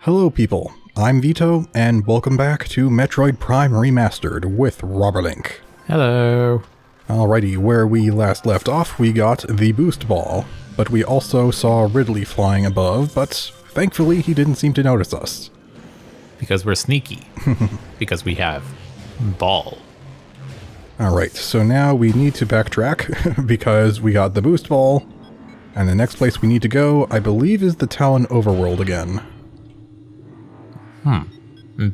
Hello people, I'm Vito, and welcome back to Metroid Prime Remastered with Robberlink. Hello. Alrighty, where we last left off, we got the boost ball, but we also saw Ridley flying above, but thankfully he didn't seem to notice us. Because we're sneaky. Because we have ball. Alright, so now we need to backtrack, because we got the boost ball, and the next place we need to go, I believe, is the Talon Overworld again.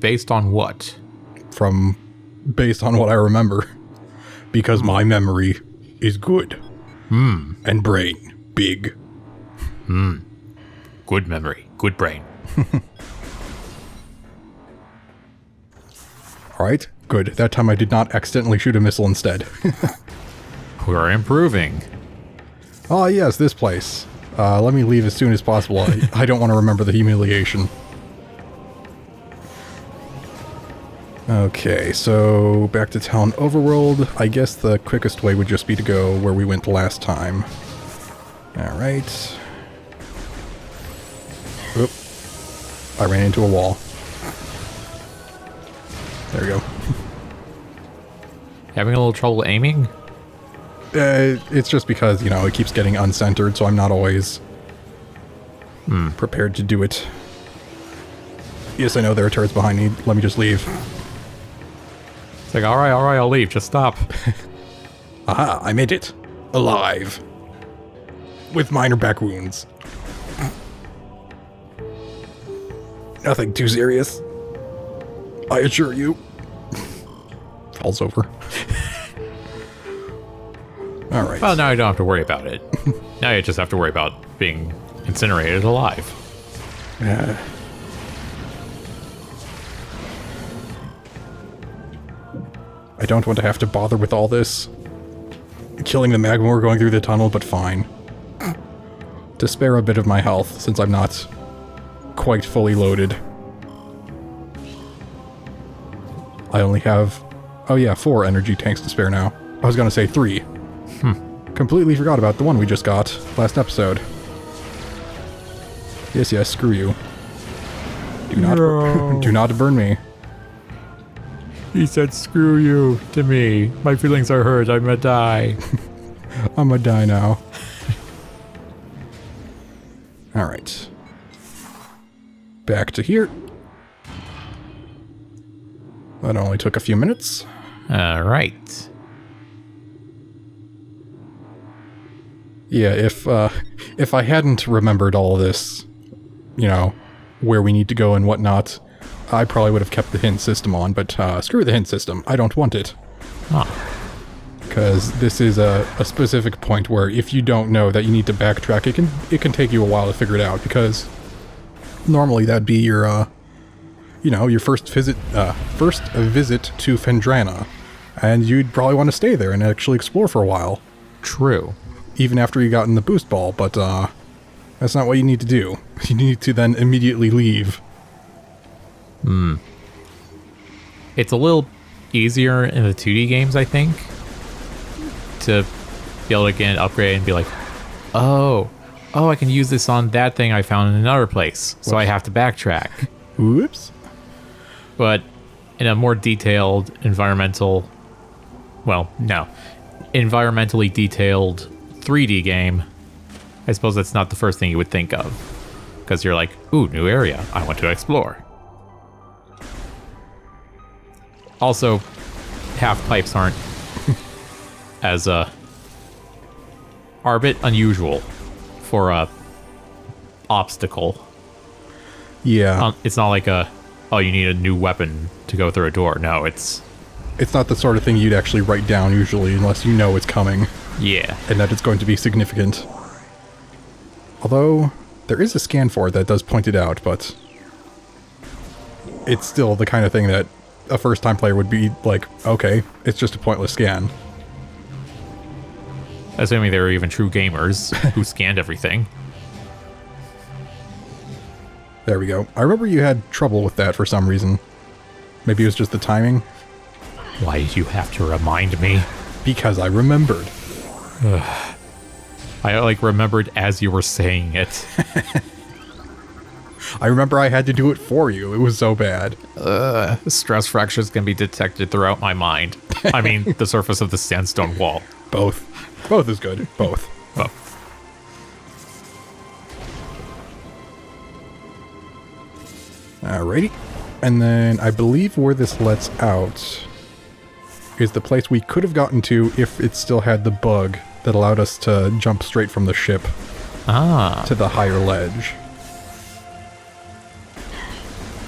Based on what? Based on what I remember. Because my memory is good. And brain big. Good memory. Good brain. Alright, good. That time I did not accidentally shoot a missile instead. We're improving. Ah, yes, this place. Let me leave as soon as possible. I don't want to remember the humiliation. Okay, so back to Talon Overworld. I guess the quickest way would just be to go where we went last time. Alright. Oop. I ran into a wall. There we go. Having a little trouble aiming? It's just because, you know, it keeps getting uncentered, so I'm not always prepared to do it. Yes, I know there are turrets behind me. Let me just leave. It's like, alright, I'll leave. Just stop. Aha, I made it. Alive. With minor back wounds. Nothing too serious. I assure you. Falls over. Alright. Well, now you don't have to worry about it. Now you just have to worry about being incinerated alive. I don't want to have to bother with all this. Killing the Magmor going through the tunnel, but fine. To spare a bit of my health, since I'm not quite fully loaded. I only have, 4 energy tanks to spare now. I was gonna say 3. Completely forgot about the one we just got last episode. Yes, screw you. Do not, do not burn me. He said, screw you to me. My feelings are hurt. I'm gonna die. I'm gonna die now. Alright. Back to here. That only took a few minutes. Alright. Yeah, if I hadn't remembered all this, you know, where we need to go and whatnot, I probably would have kept the hint system on, but screw the hint system. I don't want it. Because this is a specific point where if you don't know that you need to backtrack, it can take you a while to figure it out, because normally that'd be your, your first visit to Phendrana, and you'd probably want to stay there and actually explore for a while. True. Even after you got in the boost ball, but that's not what you need to do. You need to then immediately leave. It's a little easier in the 2D games, I think, to be able to get an upgrade and be like, oh, I can use this on that thing I found in another place, so I have to backtrack. Whoops. But in a more detailed environmentally detailed 3D game, I suppose that's not the first thing you would think of. Because you're like, ooh, new area, I want to explore. Also, half pipes aren't as are a bit unusual for a obstacle. Yeah. It's not like you need a new weapon to go through a door. No, it's not the sort of thing you'd actually write down usually, unless you know it's coming. Yeah. And that it's going to be significant. Although, there is a scan for it that does point it out, but it's still the kind of thing that a first-time player would be like, okay, it's just a pointless scan. Assuming they were even true gamers who scanned everything. There we go. I remember you had trouble with that for some reason. Maybe it was just the timing? Why did you have to remind me? Because I remembered. I remembered as you were saying it. I remember I had to do it for you. It was so bad. Stress fractures can be detected throughout my mind. I mean, the surface of the sandstone wall. Both. Both is good. Both. Oh. Alrighty. And then I believe where this lets out is the place we could have gotten to if it still had the bug that allowed us to jump straight from the ship to the higher ledge.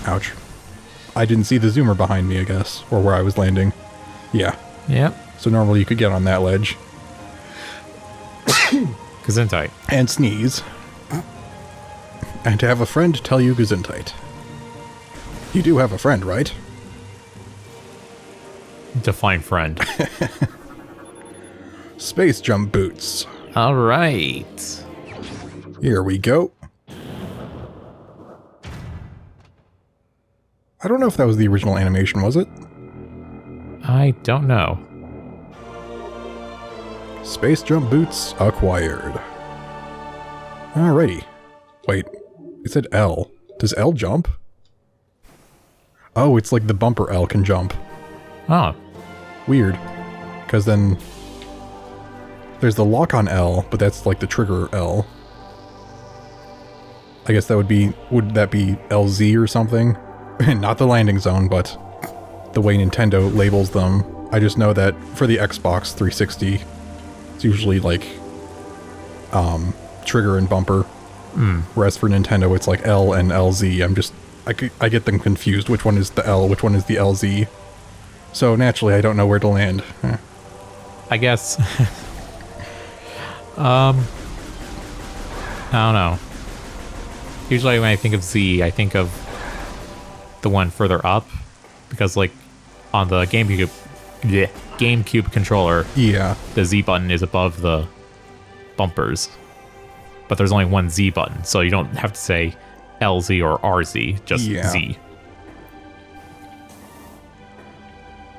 Ouch. I didn't see the zoomer behind me, I guess, or where I was landing. Yeah. Yep. So normally you could get on that ledge. Gesundheit. And sneeze. And to have a friend tell you Gesundheit. You do have a friend, right? Define friend. Space jump boots. All right. Here we go. I don't know if that was the original animation, was it? I don't know. Space jump boots acquired. Alrighty. Wait, it said L. Does L jump? Oh, it's like the bumper L can jump. Oh. Weird. Because then there's the lock on L, but that's like the trigger L. I guess that would be LZ or something? Not the landing zone, but the way Nintendo labels them. I just know that for the Xbox 360, it's usually like trigger and bumper. Whereas for Nintendo, it's like L and LZ. I get them confused. Which one is the L? Which one is the LZ? So naturally, I don't know where to land. I guess. I don't know. Usually when I think of Z, I think of the one further up. Because like on the GameCube controller, Yeah. the Z button is above the bumpers. But there's only one Z button, so you don't have to say LZ or RZ, just Z.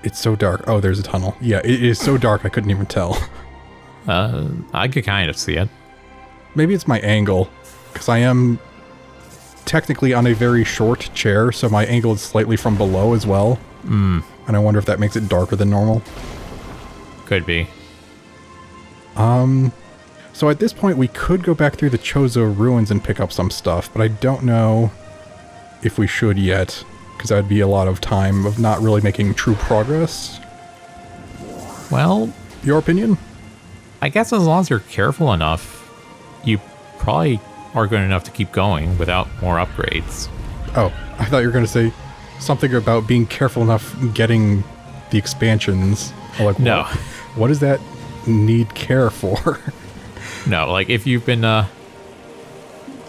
It's so dark. Oh, there's a tunnel. Yeah, it is so dark I couldn't even tell. I could kind of see it. Maybe it's my angle, because I am technically on a very short chair, so my angle is slightly from below as well. And I wonder if that makes it darker than normal. Could be. So at this point, we could go back through the Chozo ruins and pick up some stuff, but I don't know if we should yet, because that would be a lot of time of not really making true progress. Well, Your opinion? I guess as long as you're careful enough, you probably are good enough to keep going without more upgrades. Oh, I thought you were going to say something about being careful enough getting the expansions. I'm like, No. What does that need care for? No, like if you've been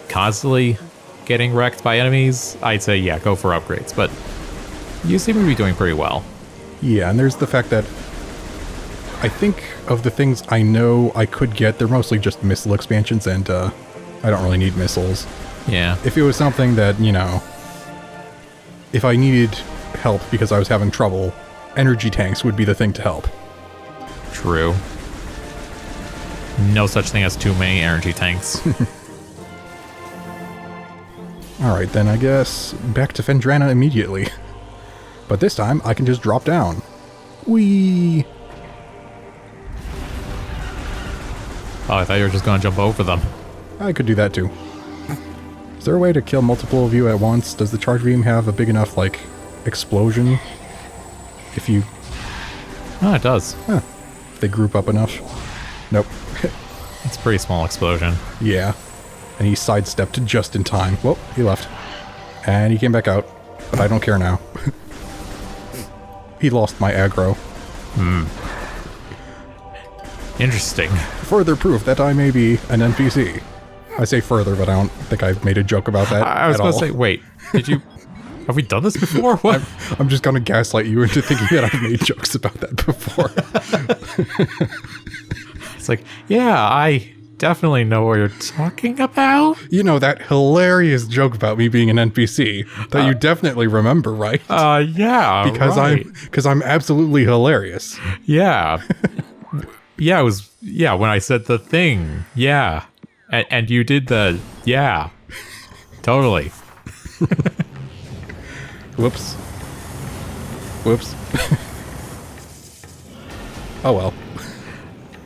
constantly getting wrecked by enemies, I'd say yeah, go for upgrades. But you seem to be doing pretty well. Yeah, and there's the fact that I think of the things I know I could get, they're mostly just missile expansions, and I don't really need missiles. Yeah. If it was something that, you know, if I needed help because I was having trouble, energy tanks would be the thing to help. True. No such thing as too many energy tanks. Alright, then I guess back to Phendrana immediately. But this time, I can just drop down. Whee! Oh, I thought you were just going to jump over them. I could do that too. Is there a way to kill multiple of you at once? Does the charge beam have a big enough, like, explosion? If you... Oh, it does. Huh. If they group up enough. Nope. It's a pretty small explosion. Yeah. And he sidestepped just in time. Well, he left. And he came back out. But I don't care now. He lost my aggro. Interesting. Further proof that I may be an NPC. I say further, but I don't think I've made a joke about that I was at going all. to say, wait, did you... Have we done this before? What? I'm just going to gaslight you into thinking that I've made jokes about that before. It's like, yeah, I definitely know what you're talking about. You know, that hilarious joke about me being an NPC that you definitely remember, right? Yeah, because right. I'm absolutely hilarious. Yeah. Yeah, it was, yeah, when I said the thing. Yeah. And you did the, yeah. Totally. Whoops. Whoops. Oh well.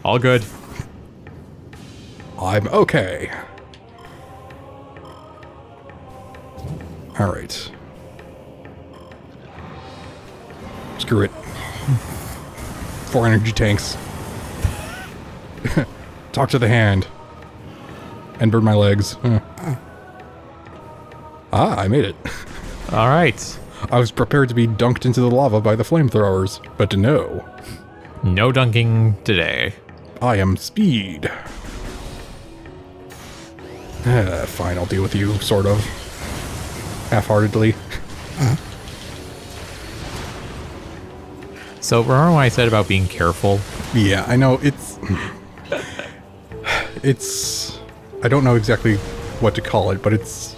All good. I'm okay. Alright. Screw it. 4 energy tanks. Talk to the hand. And burn my legs. Ah, I made it. All right. I was prepared to be dunked into the lava by the flamethrowers, but no. No dunking today. I am speed. Fine, I'll deal with you, sort of. Half-heartedly. So remember when I said about being careful? Yeah, I know, it's... I don't know exactly what to call it, but it's...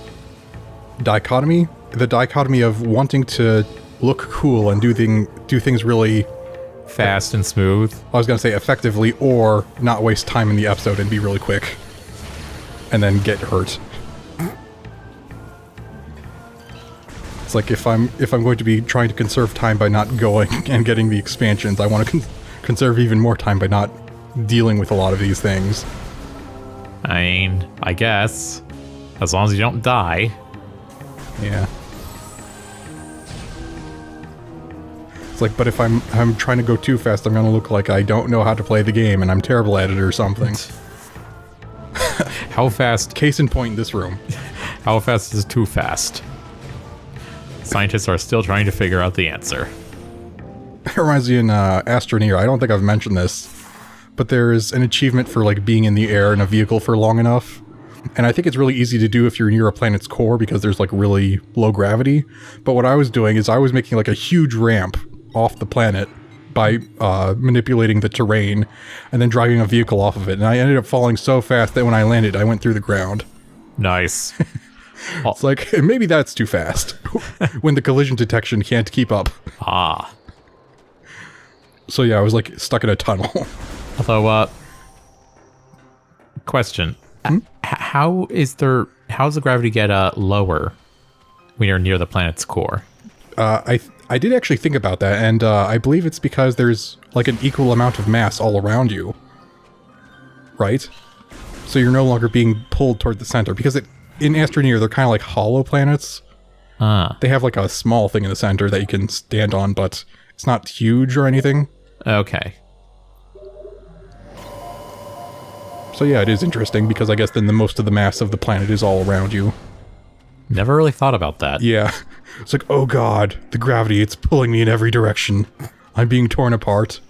dichotomy? The dichotomy of wanting to look cool and do things really... Fast and smooth. I was gonna say effectively, or not waste time in the episode and be really quick. And then get hurt. It's like if I'm going to be trying to conserve time by not going and getting the expansions, I want to conserve even more time by not dealing with a lot of these things. I mean, I guess. As long as you don't die. Yeah. It's like, but if I'm trying to go too fast, I'm gonna look like I don't know how to play the game and I'm terrible at it or something. How fast? Case in point in this room. How fast is too fast? Scientists are still trying to figure out the answer. It reminds me in Astroneer, I don't think I've mentioned this, but there's an achievement for like being in the air in a vehicle for long enough. And I think it's really easy to do if you're near a planet's core because there's like really low gravity. But what I was doing is I was making like a huge ramp off the planet by manipulating the terrain and then driving a vehicle off of it. And I ended up falling so fast that when I landed, I went through the ground. Nice. It's like, maybe that's too fast when the collision detection can't keep up. Ah. So yeah, I was like stuck in a tunnel. Although, question. How does the gravity get lower when you're near the planet's core? I did actually think about that, and I believe it's because there's like an equal amount of mass all around you. Right? So you're no longer being pulled toward the center, because in Astroneer, they're kind of like hollow planets. They have like a small thing in the center that you can stand on, but it's not huge or anything. Okay. So yeah, it is interesting, because I guess then most of the mass of the planet is all around you. Never really thought about that. Yeah. It's like, oh god, the gravity, it's pulling me in every direction. I'm being torn apart.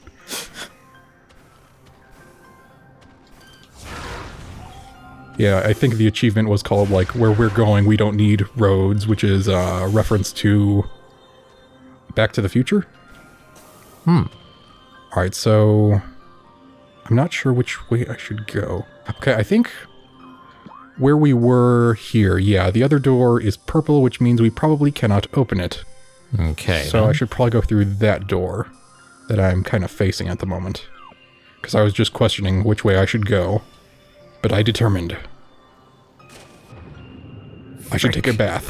Yeah, I think the achievement was called, like, where we're going, we don't need roads, which is a reference to Back to the Future? Alright, so... I'm not sure which way I should go. Okay, I think where we were here, yeah, the other door is purple, which means we probably cannot open it. Okay. So I should probably go through that door that I'm kind of facing at the moment. Because I was just questioning which way I should go. But I determined. I should take a bath.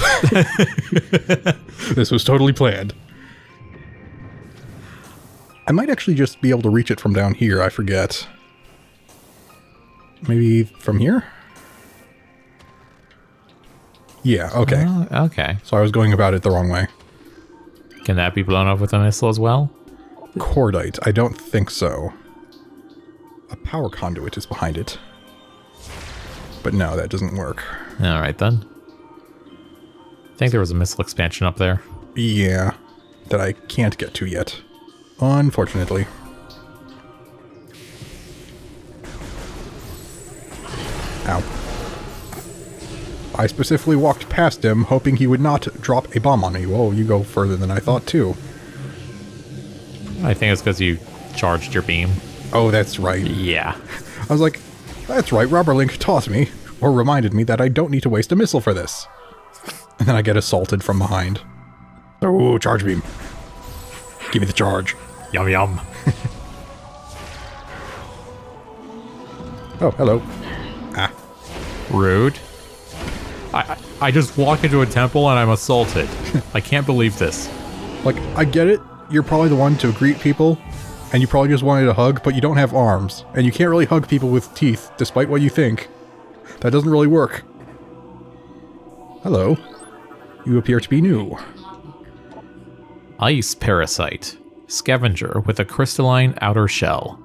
This was totally planned. I might actually just be able to reach it from down here, I forget. Maybe from here? Yeah, okay. Okay. So I was going about it the wrong way. Can that be blown up with a missile as well? Cordite, I don't think so. A power conduit is behind it. But no, that doesn't work. Alright then. I think there was a missile expansion up there. Yeah, that I can't get to yet. Unfortunately. Ow. I specifically walked past him, hoping he would not drop a bomb on me. Whoa, you go further than I thought, too. I think it's because you charged your beam. Oh, that's right. Yeah. I was like, that's right, Rubberlink taught me, or reminded me that I don't need to waste a missile for this. And then I get assaulted from behind. Oh, charge beam. Give me the charge. Yum yum. Oh, hello. Ah. Rude. I just walk into a temple and I'm assaulted. I can't believe this. Like, I get it. You're probably the one to greet people, and you probably just wanted a hug, but you don't have arms, and you can't really hug people with teeth, despite what you think. That doesn't really work. Hello. You appear to be new. Ice parasite. Scavenger with a crystalline outer shell.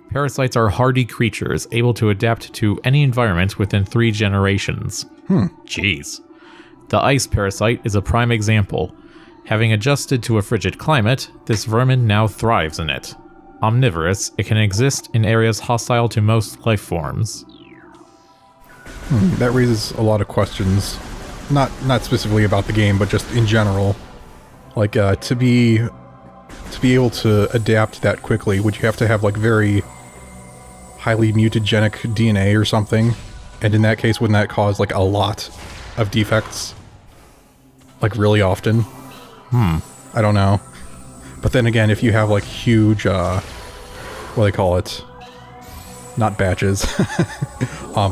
Parasites are hardy creatures able to adapt to any environment within 3 generations. Jeez. The ice parasite is a prime example. Having adjusted to a frigid climate, this vermin now thrives in it. Omnivorous, it can exist in areas hostile to most life forms. That raises a lot of questions. Not specifically about the game, but just in general. Like, to be able to adapt that quickly, would you have to have, like, very highly mutagenic DNA or something? And in that case, wouldn't that cause, like, a lot of defects? Like, really often? I don't know. But then again, if you have, like, huge, what do they call it? Not batches.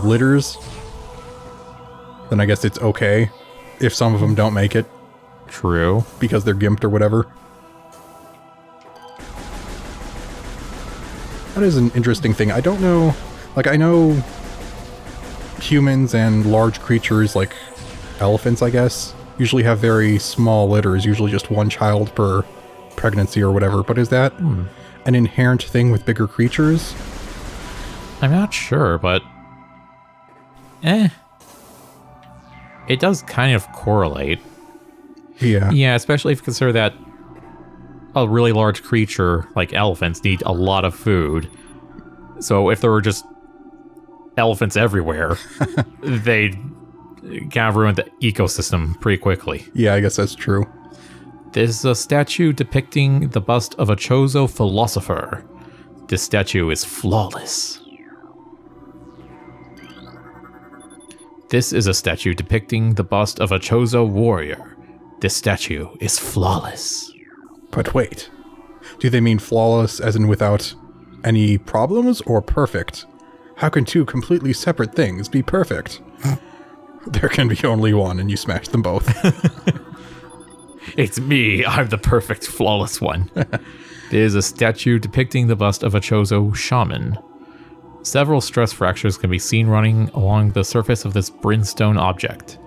Litters, then I guess it's okay if some of them don't make it. True. Because they're gimped or whatever. That is an interesting thing. I don't know... Like, I know humans and large creatures, like elephants, I guess, usually have very small litters, usually just one child per pregnancy or whatever. But is that an inherent thing with bigger creatures? I'm not sure, but... It does kind of correlate. Yeah. Yeah, especially if you consider that a really large creature, like elephants, need a lot of food. So if there were just elephants everywhere, they'd kind of ruin the ecosystem pretty quickly. Yeah, I guess that's true. This is a statue depicting the bust of a Chozo philosopher. This statue is flawless. This is a statue depicting the bust of a Chozo warrior. This statue is flawless. But wait, do they mean flawless as in without any problems or perfect? How can 2 completely separate things be perfect? There can be only one and you smash them both. It's me, I'm the perfect flawless one. There is a statue depicting the bust of a Chozo shaman. Several stress fractures can be seen running along the surface of this brimstone object.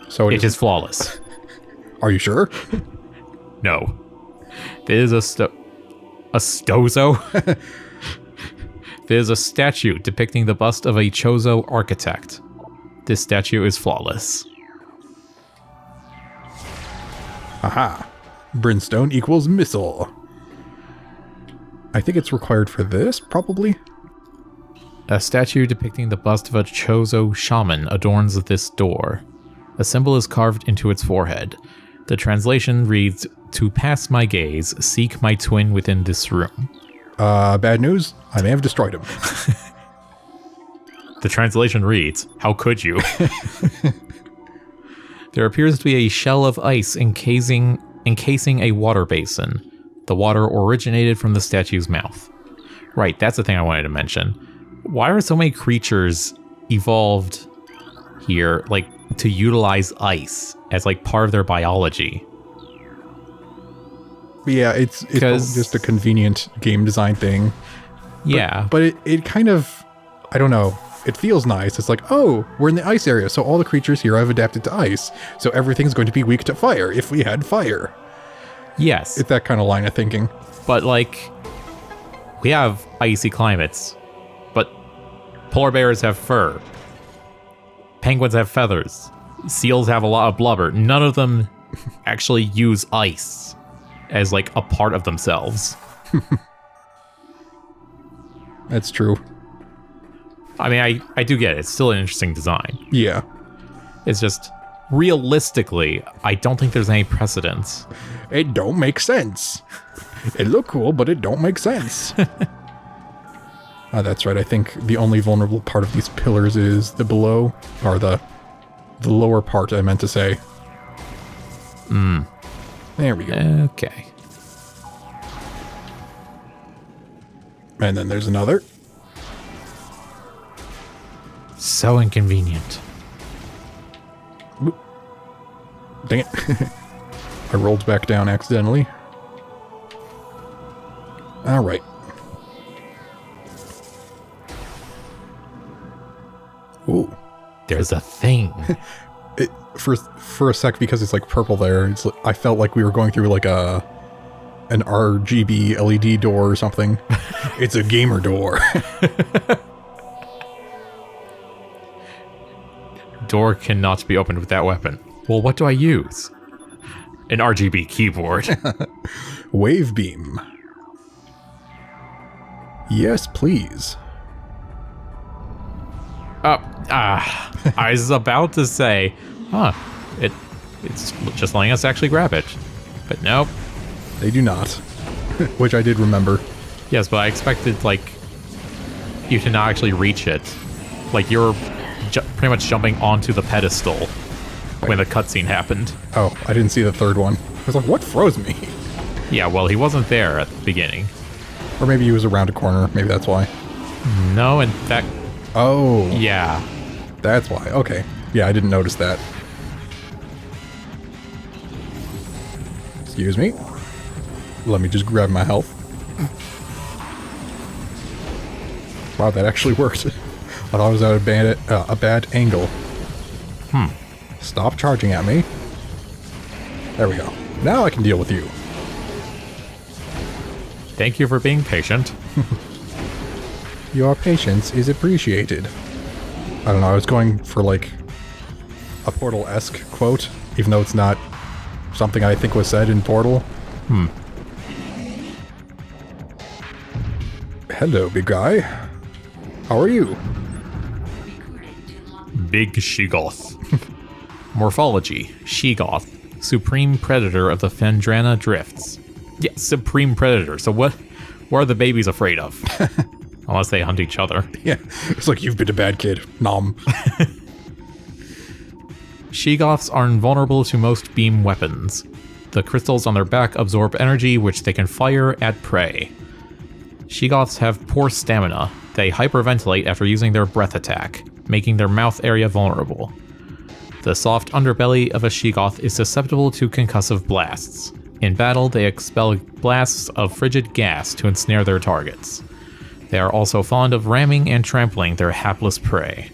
So it is flawless. Are you sure? No. There's a stozo? There's a statue depicting the bust of a Chozo architect. This statue is flawless. Aha. Brimstone equals missile. I think it's required for this, probably. A statue depicting the bust of a Chozo shaman adorns this door. A symbol is carved into its forehead. The translation reads, "To pass my gaze, seek my twin within this room." Bad news. I may have destroyed him. The translation reads, "How could you?" There appears to be a shell of ice encasing a water basin. The water originated from the statue's mouth. Right, that's the thing I wanted to mention. Why are so many creatures evolved here, like, to utilize ice as, like, part of their biology? Yeah, it's just a convenient game design thing. Yeah. But it kind of, I don't know, it feels nice. It's like, oh, we're in the ice area, so all the creatures here have adapted to ice. So everything's going to be weak to fire if we had fire. Yes. It's that kind of line of thinking. But, like, we have icy climates, but polar bears have fur. Penguins have feathers. Seals have a lot of blubber. None of them actually use ice as, like, a part of themselves. That's true. I mean, I do get it. It's still an interesting design. Yeah. It's just, realistically, I don't think there's any precedence. It don't make sense. It look cool, but it don't make sense. That's right. I think the only vulnerable part of these pillars is the below, or the lower part, I meant to say. There we go. Okay. And then there's another. So inconvenient. Dang it. I rolled back down accidentally. Alright. Ooh. There's a thing. For a sec, because it's like purple there, I felt like we were going through like an RGB LED door or something. It's a gamer door. Door cannot be opened with that weapon. Well, what do I use? An RGB keyboard. Wave beam. Yes, please. I was about to say, it's just letting us actually grab it. But nope. They do not. Which I did remember. Yes, but I expected, like, you to not actually reach it. Like, you're pretty much jumping onto the pedestal when the cutscene happened. Oh, I didn't see the third one. I was like, what froze me? Yeah, well, he wasn't there at the beginning. Or maybe he was around a corner. Maybe that's why. No, in fact... Oh. Yeah. That's why. Okay. Yeah, I didn't notice that. Excuse me. Let me just grab my health. Wow, that actually worked. I thought I was at a bad angle. Stop charging at me. There we go. Now I can deal with you. Thank you for being patient. Your patience is appreciated. I don't know, I was going for like a Portal-esque quote, even though it's not something I think was said in Portal. Hello, big guy. How are you? Big Sheegoth. Morphology: Sheegoth, supreme predator of the Phendrana Drifts. Yeah, supreme predator. So what are the babies afraid of? Unless they hunt each other. Yeah, it's like, you've been a bad kid. Nom. Sheegoths are invulnerable to most beam weapons. The crystals on their back absorb energy, which they can fire at prey. Sheegoths have poor stamina. They hyperventilate after using their breath attack, making their mouth area vulnerable. The soft underbelly of a Sheegoth is susceptible to concussive blasts. In battle, they expel blasts of frigid gas to ensnare their targets. They are also fond of ramming and trampling their hapless prey.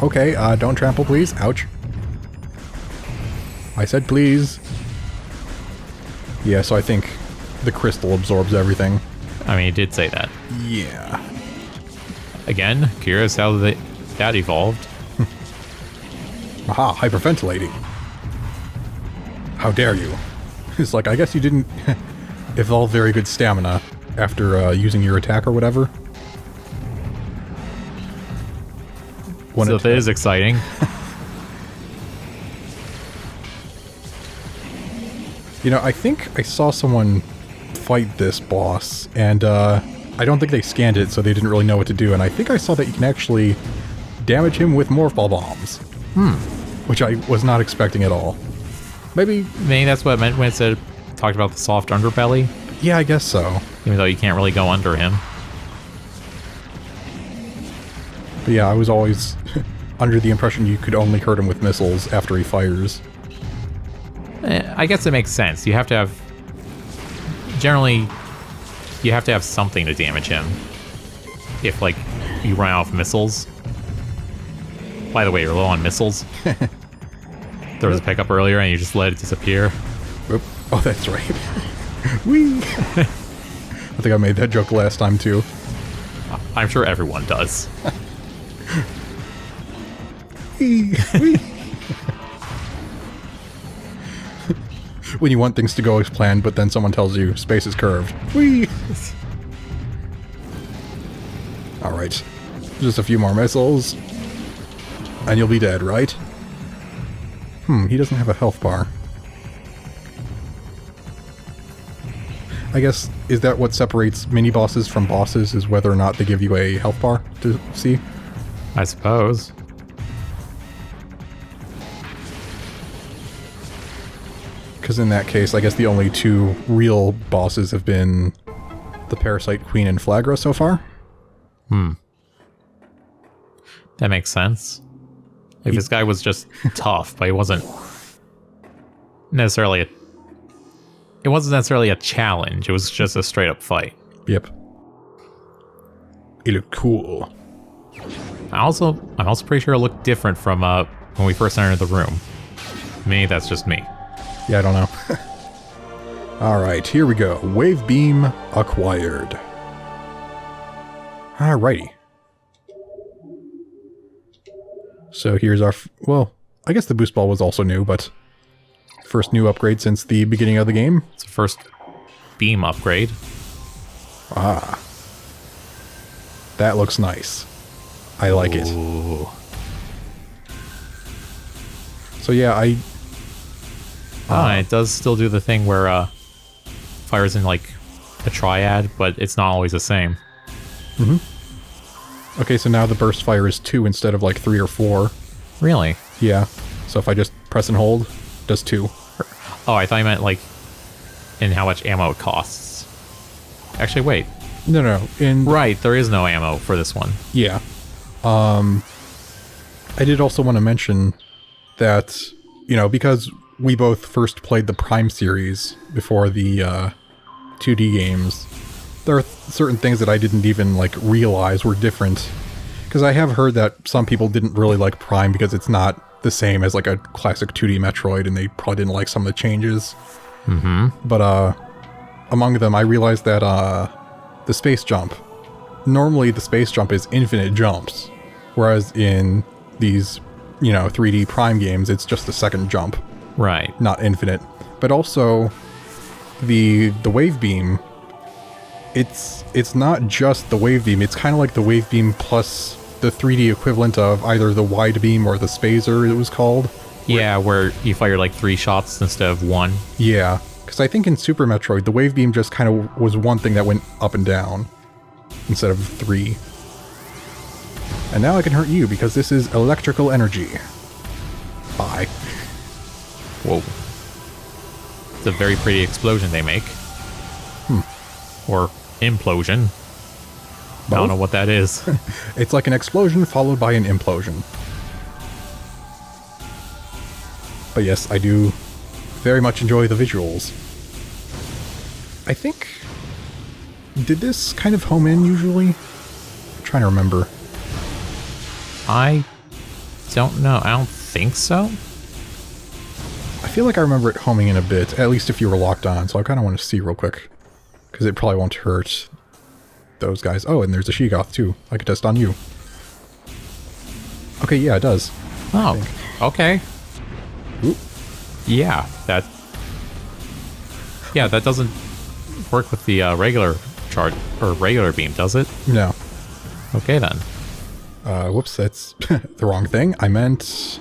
Okay, don't trample, please. Ouch. I said please. Yeah, so I think the crystal absorbs everything. I mean, it did say that. Yeah. Again, curious how that evolved. Aha, hyperventilating. How dare you? It's like, I guess you didn't evolve very good stamina after using your attack or whatever. So that is exciting. You know, I think I saw someone fight this boss, and I don't think they scanned it, so they didn't really know what to do, and I think I saw that you can actually damage him with morph ball bombs. Which I was not expecting at all. Maybe that's what it meant when it said, talked about the soft underbelly. Yeah, I guess so. Even though you can't really go under him. But yeah, I was always under the impression you could only hurt him with missiles after he fires. I guess it makes sense. You have to have... Generally, you have to have something to damage him. If, like, you run out of missiles. By the way, you're low on missiles. There was a pickup earlier and you just let it disappear. Oop. Oh, that's right. Whee! I think I made that joke last time, too. I'm sure everyone does. Whee! Whee! When you want things to go as planned, but then someone tells you space is curved. Whee! Alright. Just a few more missiles. And you'll be dead, right? He doesn't have a health bar. I guess, is that what separates mini-bosses from bosses, is whether or not they give you a health bar to see? I suppose. Because in that case, I guess the only two real bosses have been the Parasite Queen and Flagra so far. That makes sense. Like, this guy was just tough, but he wasn't necessarily a challenge. It was just a straight up fight. Yep. It looked cool. I'm also pretty sure it looked different from when we first entered the room. Maybe that's just me. Yeah, I don't know. Alright, here we go. Wave beam acquired. Alrighty. So here's our... well, I guess the boost ball was also new, but... first new upgrade since the beginning of the game. It's the first beam upgrade. Ah. That looks nice. I like it. So yeah, and it does still do the thing where fires in like a triad, but it's not always the same. Okay, so now the burst fire is 2 instead of like 3 or 4. Really? Yeah. So if I just press and hold, it does 2. Oh, I thought you meant like in how much ammo it costs. Actually, wait. No. Right, there is no ammo for this one. Yeah. I did also want to mention that, you know, because we both first played the Prime series before the 2D games, there are certain things that I didn't even, like, realize were different. Because I have heard that some people didn't really like Prime because it's not the same as, like, a classic 2D Metroid, and they probably didn't like some of the changes. But, among them, I realized that, the space jump. Normally, the space jump is infinite jumps, whereas in these, you know, 3D Prime games, it's just a second jump. Right. Not infinite. But also, the wave beam, it's not just the wave beam, it's kind of like the wave beam plus the 3D equivalent of either the wide beam or the spacer, it was called. Yeah, where you fire like 3 shots instead of 1. Yeah, because I think in Super Metroid, the wave beam just kind of was one thing that went up and down instead of 3. And now I can hurt you because this is electrical energy. Bye. Whoa. It's a very pretty explosion they make. Or implosion. I don't know what that is. It's like an explosion followed by an implosion. But yes, I do very much enjoy the visuals. I think... did this kind of home in usually? I'm trying to remember. I don't know. I don't think so. I feel like I remember it homing in a bit, at least if you were locked on, so I kind of want to see real quick. Because it probably won't hurt those guys. Oh, and there's a Sheegoth too. I could test on you. Okay, yeah, it does. Oh, okay. Oop. Yeah, that doesn't work with the regular charge or regular beam, does it? No. Okay then. Whoops, that's the wrong thing. I meant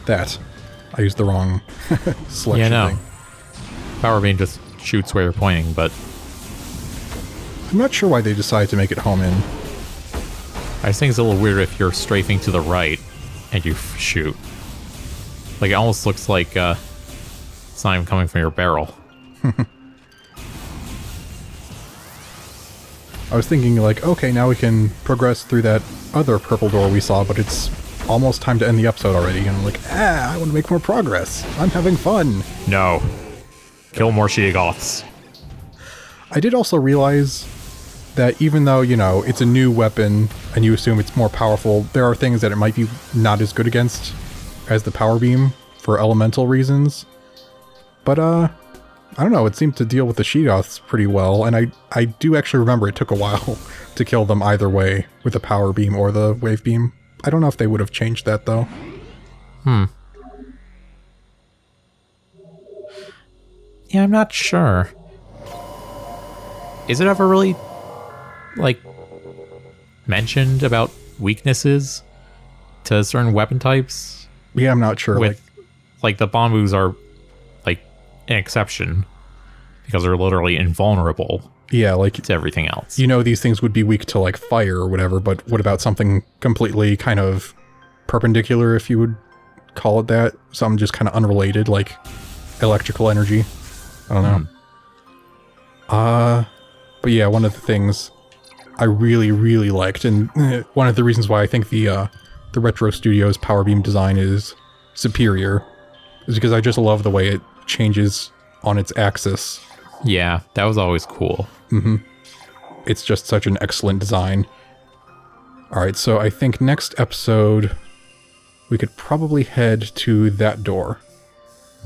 that. I used the wrong selection thing. Power beam just shoots where you're pointing, but I'm not sure why they decided to make it home in. I just think it's a little weird if you're strafing to the right and you shoot. Like, it almost looks like it's not even coming from your barrel. I was thinking, like, okay, now we can progress through that other purple door we saw, but it's almost time to end the episode already. And I'm like, I want to make more progress. I'm having fun. No. Kill more Sheegoths. I did also realize that even though, you know, it's a new weapon and you assume it's more powerful, there are things that it might be not as good against as the power beam for elemental reasons. But, I don't know, it seemed to deal with the Sheegoths pretty well, and I do actually remember it took a while to kill them either way, with the power beam or the wave beam. I don't know if they would have changed that, though. Yeah, I'm not sure. Is it ever really, like, mentioned about weaknesses to certain weapon types? Yeah, I'm not sure. Like the Bombus are, like, an exception, because they're literally invulnerable. Yeah, like, to everything else. You know, these things would be weak to, like, fire or whatever, but what about something completely kind of perpendicular, if you would call it that? Something just kind of unrelated, like electrical energy? I don't know. But yeah, one of the things I really, really liked, and one of the reasons why I think the the Retro Studios Power Beam design is superior is because I just love the way it changes on its axis. Yeah, that was always cool. It's just such an excellent design. Alright, so I think next episode we could probably head to that door.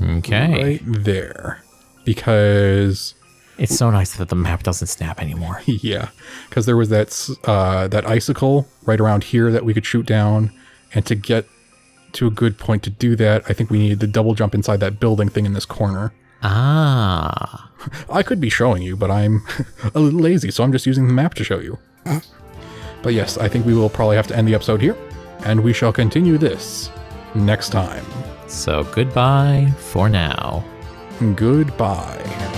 Okay. Right there. Because... It's so nice that the map doesn't snap anymore. yeah, because there was that icicle right around here that we could shoot down, and to get to a good point to do that, I think we needed to double jump inside that building thing in this corner. Ah. I could be showing you, but I'm a little lazy, so I'm just using the map to show you. But yes, I think we will probably have to end the episode here, and we shall continue this next time. So goodbye for now. Goodbye.